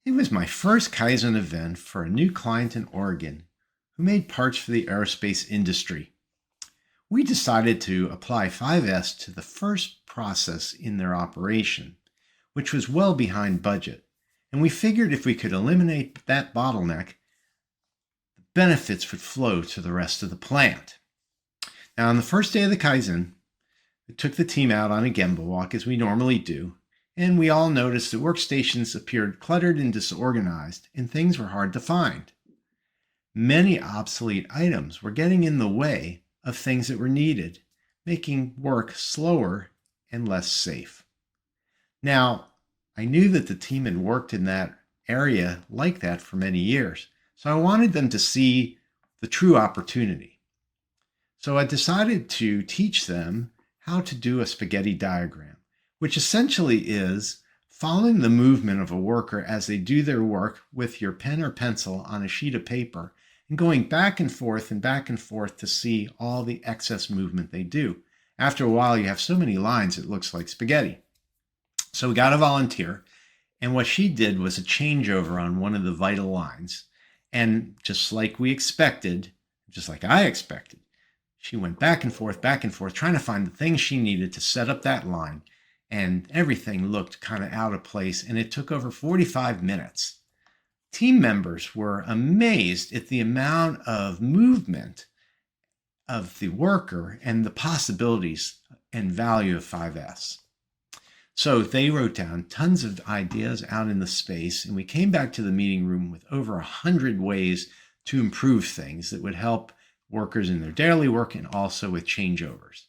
It was my first Kaizen event for a new client in Oregon who made parts for the aerospace industry. We decided to apply 5S to the first process in their operation, which was well behind budget. And we figured if we could eliminate that bottleneck, the benefits would flow to the rest of the plant. Now, on the first day of the Kaizen, we took the team out on a Gemba walk as we normally do, and we all noticed that workstations appeared cluttered and disorganized, and things were hard to find. Many obsolete items were getting in the way of things that were needed, making work slower and less safe. Now, I knew that the team had worked in that area like that for many years, so I wanted them to see the true opportunity. So I decided to teach them how to do a spaghetti diagram, which essentially is following the movement of a worker as they do their work with your pen or pencil on a sheet of paper and going back and forth to see all the excess movement they do. After a while, you have so many lines, it looks like spaghetti. So we got a volunteer, and what she did was a changeover on one of the vital lines. And just like we expected, just like I expected, she went back and forth, trying to find the things she needed to set up that line. And everything looked kind of out of place, and it took over 45 minutes. Team members were amazed at the amount of movement of the worker and the possibilities and value of 5S. So they wrote down tons of ideas out in the space, and we came back to the meeting room with over 100 ways to improve things that would help workers in their daily work and also with changeovers.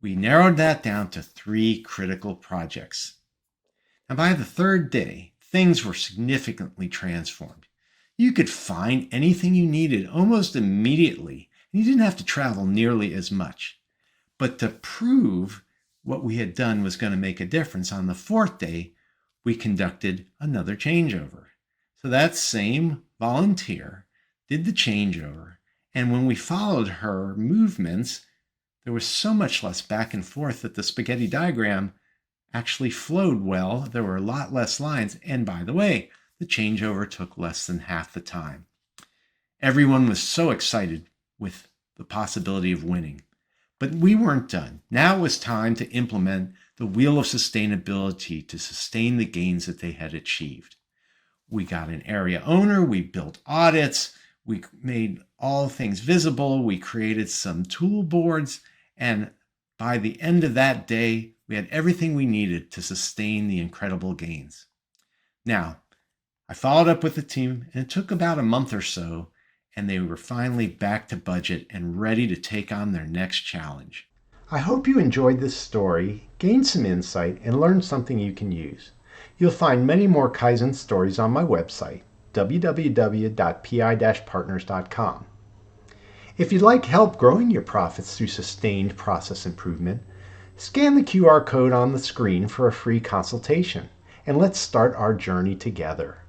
We narrowed that down to 3 critical projects. Now, by the third day, things were significantly transformed. You could find anything you needed almost immediately, and you didn't have to travel nearly as much. But to prove what we had done was going to make a difference, on the 4th day, we conducted another changeover. So that same volunteer did the changeover, and when we followed her movements, there was so much less back and forth that the spaghetti diagram actually flowed well. There were a lot less lines. And by the way, the changeover took less than half the time. Everyone was so excited with the possibility of winning. But we weren't done. Now it was time to implement the wheel of sustainability to sustain the gains that they had achieved. We got an area owner, we built audits, we made all things visible, we created some tool boards, and by the end of that day, we had everything we needed to sustain the incredible gains. Now, I followed up with the team, and it took about a month or so, and they were finally back to budget and ready to take on their next challenge. I hope you enjoyed this story, gained some insight, and learned something you can use. You'll find many more Kaizen stories on my website, www.pi-partners.com. If you'd like help growing your profits through sustained process improvement, scan the QR code on the screen for a free consultation, and let's start our journey together.